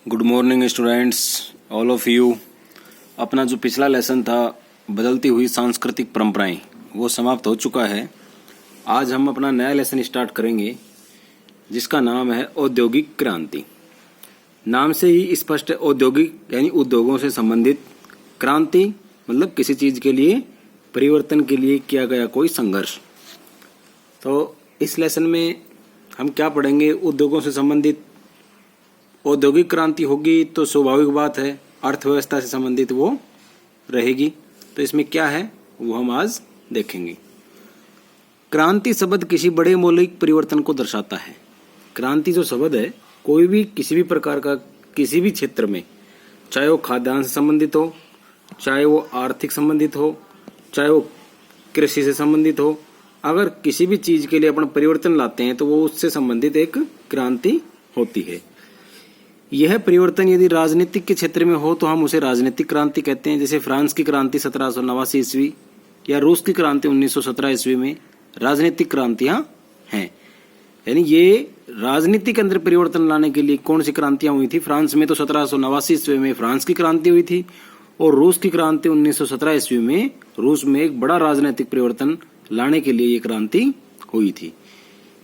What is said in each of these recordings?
Good morning students, all of you. अपना जो पिछला लेसन था बदलती हुई सांस्कृतिक परंपराएं वो समाप्त हो चुका है। आज हम अपना नया लेसन स्टार्ट करेंगे जिसका नाम है औद्योगिक क्रांति। नाम से ही स्पष्ट है, औद्योगिक यानी उद्योगों से संबंधित, क्रांति मतलब किसी चीज के लिए परिवर्तन के लिए किया गया कोई संघर्ष। तो इस लेसन में हम क्या पढ़ेंगे? उद्योगों से संबंधित औद्योगिक क्रांति होगी तो स्वाभाविक बात है अर्थव्यवस्था से संबंधित वो रहेगी। तो इसमें क्या है वो हम आज देखेंगे। क्रांति शब्द किसी बड़े मौलिक परिवर्तन को दर्शाता है। क्रांति जो शब्द है कोई भी किसी भी प्रकार का किसी भी क्षेत्र में, चाहे वो खाद्यान्न से संबंधित हो, चाहे वो आर्थिक संबंधित हो, चाहे वो कृषि से संबंधित हो, अगर किसी भी चीज के लिए अपन परिवर्तन लाते हैं तो वो उससे संबंधित एक क्रांति होती है। यह परिवर्तन यदि राजनीतिक के क्षेत्र में हो तो हम उसे राजनीतिक क्रांति कहते हैं। जैसे फ्रांस की क्रांति 1789 ईस्वी या रूस की क्रांति 1917 ईस्वी में राजनीतिक क्रांतियां हैं। यानी ये राजनीति के अंदर परिवर्तन लाने के लिए कौन सी क्रांतियां हुई थी? फ्रांस में तो 1789 ईस्वी में फ्रांस की क्रांति हुई थी और रूस की क्रांति 1917 ईस्वी में रूस में एक बड़ा राजनीतिक परिवर्तन लाने के लिए ये क्रांति हुई थी।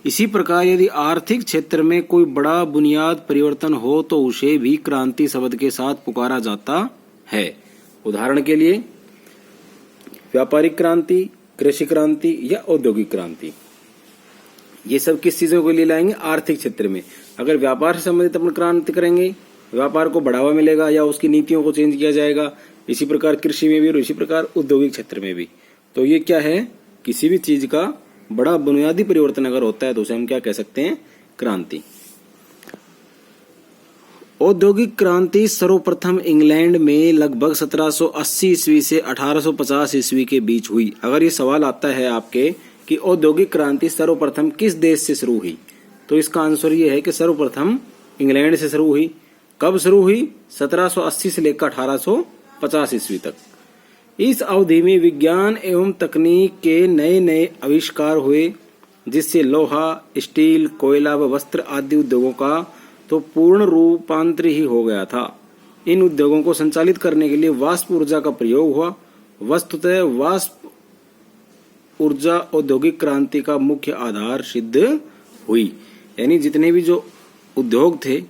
इसी प्रकार यदि आर्थिक क्षेत्र में कोई बड़ा बुनियाद परिवर्तन हो तो उसे भी क्रांति शब्द के साथ पुकारा जाता है। उदाहरण के लिए व्यापारिक क्रांति, कृषि क्रांति या औद्योगिक क्रांति, ये सब किस चीजों के लिए लाएंगे? आर्थिक क्षेत्र में। अगर व्यापार से संबंधित अपन क्रांति करेंगे, व्यापार को बढ़ावा मिलेगा या उसकी नीतियों को चेंज किया जाएगा। इसी प्रकार कृषि में भी और इसी प्रकार औद्योगिक क्षेत्र में भी। तो ये क्या है? किसी भी चीज का बड़ा बुनियादी परिवर्तन अगर होता है तो उसे हम क्या कह सकते हैं? क्रांति। औद्योगिक क्रांति सर्वप्रथम इंग्लैंड में लगभग 1780 ईस्वी से 1850 ईस्वी के बीच हुई। अगर ये सवाल आता है आपके कि औद्योगिक क्रांति सर्वप्रथम किस देश से शुरू हुई, तो इसका आंसर ये है कि सर्वप्रथम इंग्लैंड से शुरू हुई। कब शुरू हुई? 1780 से लेकर 1850 ईस्वी तक। इस अवधि में विज्ञान एवं तकनीक के नए नए आविष्कार हुए जिससे लोहा, स्टील, कोयला व वस्त्र आदि उद्योगों का तो पूर्ण रूपांतर ही हो गया था। इन उद्योगों को संचालित करने के लिए वाष्प ऊर्जा का प्रयोग हुआ। वस्तुतः वाष्प ऊर्जा औद्योगिक क्रांति का मुख्य आधार सिद्ध हुई। यानी जितने भी जो उद्योग थे,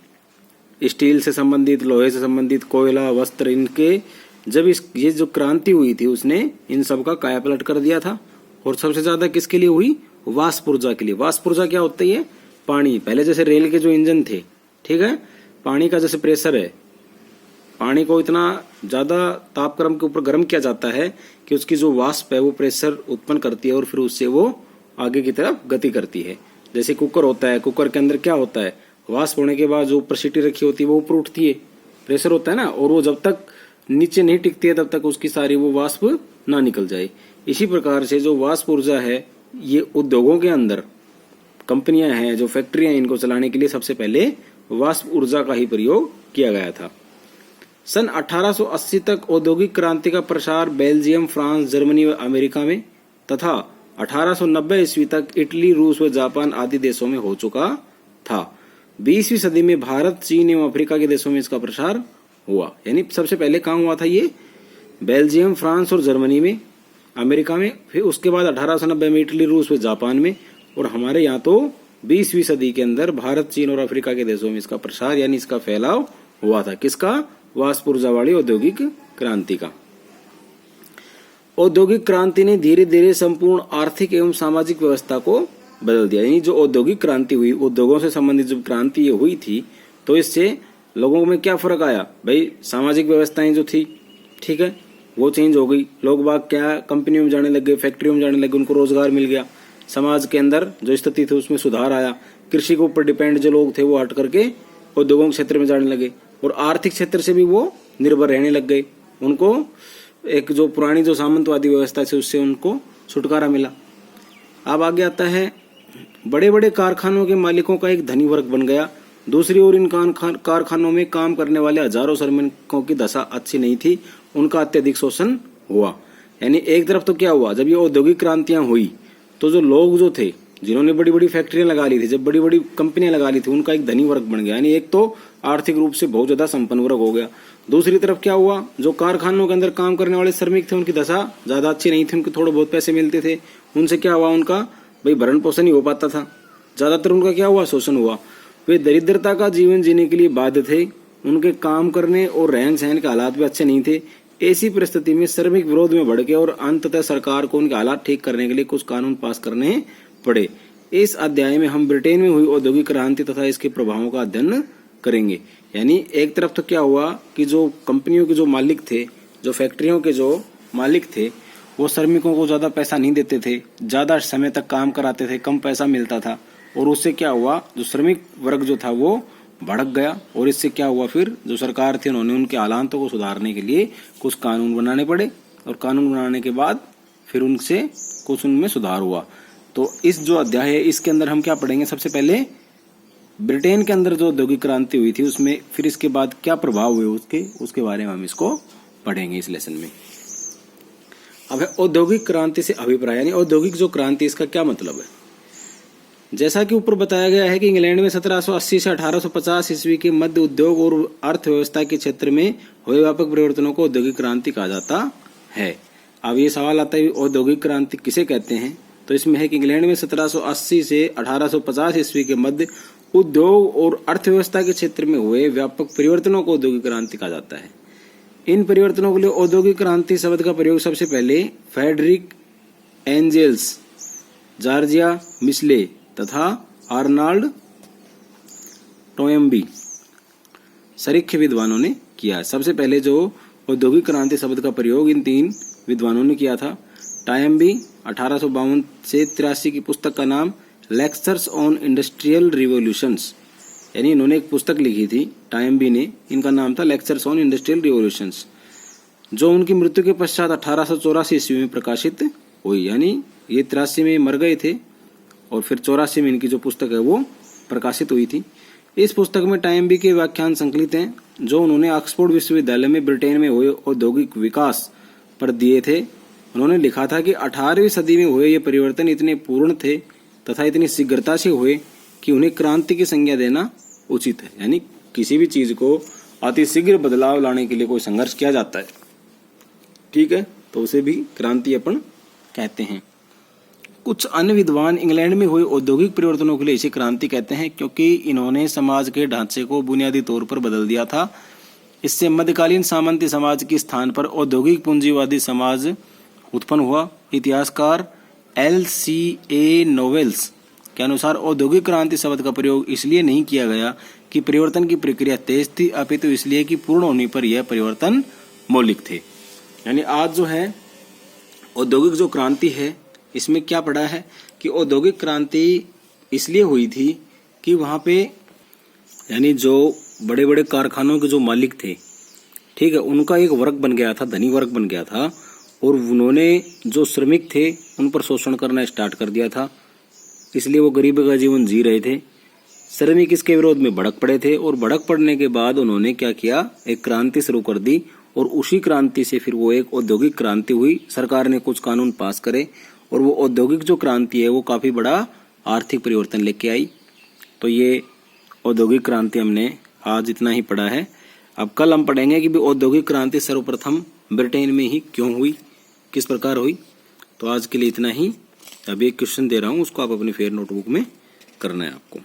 स्टील से संबंधित, लोहे से संबंधित, कोयला, वस्त्र, इनके जब ये जो क्रांति हुई थी उसने इन सब का कायापलट कर दिया था। और सबसे ज्यादा किसके लिए हुई? वाष्प ऊर्जा के लिए। वाष्प ऊर्जा क्या होता है? पानी। पहले जैसे रेल के जो इंजन थे, ठीक है, पानी का जैसे प्रेशर है, पानी को इतना ज्यादा तापक्रम के ऊपर गर्म किया जाता है कि उसकी जो वाष्प है वो प्रेशर उत्पन्न करती है और फिर उससे वो आगे की तरफ गति करती है। जैसे कुकर होता है, कुकर के अंदर क्या होता है? वाष्प होने के बाद जो ऊपर सीटी रखी होती है वो ऊपर उठती है, प्रेशर होता है ना, और वो जब तक नीचे नहीं टिकती है तब तक उसकी सारी वो वाष्प ना निकल जाए। इसी प्रकार से जो वाष्प ऊर्जा है ये उद्योगों के अंदर कंपनियां हैं, जो फैक्ट्रियां, इनको चलाने के लिए सबसे पहले वाष्प ऊर्जा का ही प्रयोग किया गया था। सन 1880 तक औद्योगिक क्रांति का प्रसार बेल्जियम, फ्रांस, जर्मनी व अमेरिका में तथा 1890 ईस्वी तक इटली, रूस व जापान आदि देशों में हो चुका था। 20वीं सदी में भारत, चीन एवं अफ्रीका के देशों में इसका प्रसार हुआ। यानी सबसे पहले कहाँ हुआ था? ये बेल्जियम, फ्रांस और जर्मनी में, अमेरिका में, फिर उसके बाद 1890 में इटली, रूस व जापान में, और हमारे यहाँ तो 20वीं सदी के अंदर भारत, चीन और अफ्रीका के देशों में इसका प्रसार यानी इसका फैलाव हुआ था। किसका? वाष्प ऊर्जा वाली औद्योगिक क्रांति का। औद्योगिक क्रांति ने धीरे धीरे संपूर्ण आर्थिक एवं सामाजिक व्यवस्था को बदल दिया। यानी जो औद्योगिक क्रांति हुई, उद्योगों से संबंधित जो क्रांति ये हुई थी, तो इससे लोगों में क्या फर्क आया? भाई सामाजिक व्यवस्थाएं जो थी, ठीक है, वो चेंज हो गई। लोग बाग क्या कंपनियों में जाने लगे, फैक्ट्रियों में जाने लगे, उनको रोजगार मिल गया। समाज के अंदर जो स्थिति थी उसमें सुधार आया। कृषि के ऊपर डिपेंड जो लोग थे वो हट करके औद्योगिक क्षेत्र में जाने लगे और आर्थिक क्षेत्र से भी वो निर्भर रहने लग गए। उनको एक जो पुरानी जो सामंतवादी व्यवस्था थी उससे उनको छुटकारा मिला। अब आगे आता है बड़े बड़े कारखानों के मालिकों का एक धनी वर्ग बन गया। दूसरी ओर इन कारखानों में काम करने वाले हजारों श्रमिकों की दशा अच्छी नहीं थी, उनका अत्यधिक शोषण हुआ। यानी एक तरफ तो क्या हुआ, जब ये औद्योगिक क्रांतियां हुई तो जो लोग जो थे जिन्होंने बड़ी बड़ी फैक्ट्रियां लगा ली थी, जब बड़ी बड़ी कंपनियां लगा ली थी, उनका एक धनी वर्ग बन गया। यानी एक तो आर्थिक रूप से बहुत ज्यादा संपन्न वर्ग हो गया। दूसरी तरफ क्या हुआ, जो कारखानों के अंदर काम करने वाले श्रमिक थे, उनकी दशा ज्यादा अच्छी नहीं थी, उनको थोड़े बहुत पैसे मिलते थे, उनसे क्या हुआ, उनका भाई भरण पोषण ही हो पाता था, ज्यादातर उनका क्या हुआ, शोषण हुआ। वे दरिद्रता का जीवन जीने के लिए बाध्य थे, उनके काम करने और रहन सहन के हालात भी अच्छे नहीं थे। ऐसी परिस्थिति में श्रमिक विरोध में बढ़ गए और अंततः सरकार को उनके हालात ठीक करने के लिए कुछ कानून पास करने पड़े। इस अध्याय में हम ब्रिटेन में हुई औद्योगिक क्रांति तथा इसके प्रभावों का अध्ययन करेंगे। यानी एक तरफ तो क्या हुआ कि जो कंपनियों के जो मालिक थे, जो फैक्ट्रियों के जो मालिक थे, वो श्रमिकों को ज्यादा पैसा नहीं देते थे, ज्यादा समय तक काम कराते थे, कम पैसा मिलता था, और उससे क्या हुआ, जो श्रमिक वर्ग जो था वो भड़क गया। और इससे क्या हुआ, फिर जो सरकार थी उन्होंने उनके हालातों को सुधारने के लिए कुछ कानून बनाने पड़े, और कानून बनाने के बाद फिर उनसे कुछ उनमें सुधार हुआ। तो इस जो अध्याय है इसके अंदर हम क्या पढ़ेंगे, सबसे पहले ब्रिटेन के अंदर जो औद्योगिक क्रांति हुई थी उसमें फिर इसके बाद क्या प्रभाव हुए उसके बारे में हम इसको पढ़ेंगे इस लेसन में। अब है औद्योगिक क्रांति से अभिप्राय, यानी औद्योगिक जो क्रांति, इसका क्या मतलब है। जैसा कि ऊपर बताया गया है कि इंग्लैंड में 1780 से 1850 ईस्वी के मध्य उद्योग और अर्थव्यवस्था के क्षेत्र में हुए व्यापक परिवर्तनों को औद्योगिक क्रांति कहा जाता है। अब ये सवाल आता है औद्योगिक क्रांति किसे कहते हैं, तो इसमें है कि इंग्लैंड में 1780 से 1850 ईस्वी के मध्य उद्योग और अर्थव्यवस्था के क्षेत्र में हुए व्यापक परिवर्तनों को औद्योगिक क्रांति कहा जाता है। इन परिवर्तनों के लिए औद्योगिक क्रांति शब्द का प्रयोग सबसे पहले फ्रेडरिक एंजेल्स, जॉर्जिया मिशले तथा आर्नल्ड टोयम्बी सरीखे विद्वानों ने किया। सबसे पहले जो औद्योगिक क्रांति शब्द का प्रयोग इन तीन विद्वानों ने किया था। टोयम्बी 1852 से 83 की पुस्तक का नाम लेक्चर्स ऑन इंडस्ट्रियल रिवॉल्यूशंस, यानी इन्होंने एक पुस्तक लिखी थी टोयम्बी ने, इनका नाम था लेक्चर्स ऑन इंडस्ट्रियल रिवॉल्यूशंस, जो उनकी मृत्यु के पश्चात 1884 ईस्वी में प्रकाशित हुई। यानी ये 83 में मर गए थे और फिर 84 में इनकी जो पुस्तक है वो प्रकाशित हुई थी। इस पुस्तक में टोयम्बी के व्याख्यान संकलित हैं जो उन्होंने ऑक्सफोर्ड विश्वविद्यालय में ब्रिटेन में हुए औद्योगिक विकास पर दिए थे। उन्होंने लिखा था कि 18वीं सदी में हुए ये परिवर्तन इतने पूर्ण थे तथा इतनी शीघ्रता से हुए कि उन्हें क्रांति की संज्ञा देना उचित है। यानी किसी भी चीज को अति शीघ्र बदलाव लाने के लिए कोई संघर्ष किया जाता है, ठीक है, तो उसे भी क्रांति अपन कहते हैं। कुछ अन्य विद्वान इंग्लैंड में हुए औद्योगिक परिवर्तनों के लिए इसे क्रांति कहते हैं क्योंकि इन्होंने समाज के ढांचे को बुनियादी तौर पर बदल दिया था। इससे मध्यकालीन सामंती समाज के स्थान पर औद्योगिक पूंजीवादी समाज उत्पन्न हुआ। इतिहासकार LCA नोवेल्स के अनुसार औद्योगिक क्रांति शब्द का प्रयोग इसलिए नहीं किया गया कि परिवर्तन की प्रक्रिया तेज थी, अपितु इसलिए कि पूर्ण होने पर यह परिवर्तन मौलिक थे। यानी आज जो है औद्योगिक जो क्रांति है इसमें क्या पड़ा है कि औद्योगिक क्रांति इसलिए हुई थी कि वहां पे यानी जो बड़े बड़े कारखानों के जो मालिक थे, ठीक है, उनका एक वर्ग बन गया था, धनी वर्ग बन गया था, और उन्होंने जो श्रमिक थे उन पर शोषण करना स्टार्ट कर दिया था। इसलिए वो गरीबी का जीवन जी रहे थे। श्रमिक इसके विरोध में भड़क पड़े थे और भड़क पड़ने के बाद उन्होंने क्या किया, एक क्रांति शुरू कर दी, और उसी क्रांति से फिर वो एक औद्योगिक क्रांति हुई। सरकार ने कुछ कानून पास करे और वो औद्योगिक जो क्रांति है वो काफी बड़ा आर्थिक परिवर्तन लेके आई। तो ये औद्योगिक क्रांति हमने आज इतना ही पढ़ा है। अब कल हम पढ़ेंगे कि औद्योगिक क्रांति सर्वप्रथम ब्रिटेन में ही क्यों हुई, किस प्रकार हुई। तो आज के लिए इतना ही। अभी एक क्वेश्चन दे रहा हूँ, उसको आप अपनी फेयर नोटबुक में करना है आपको।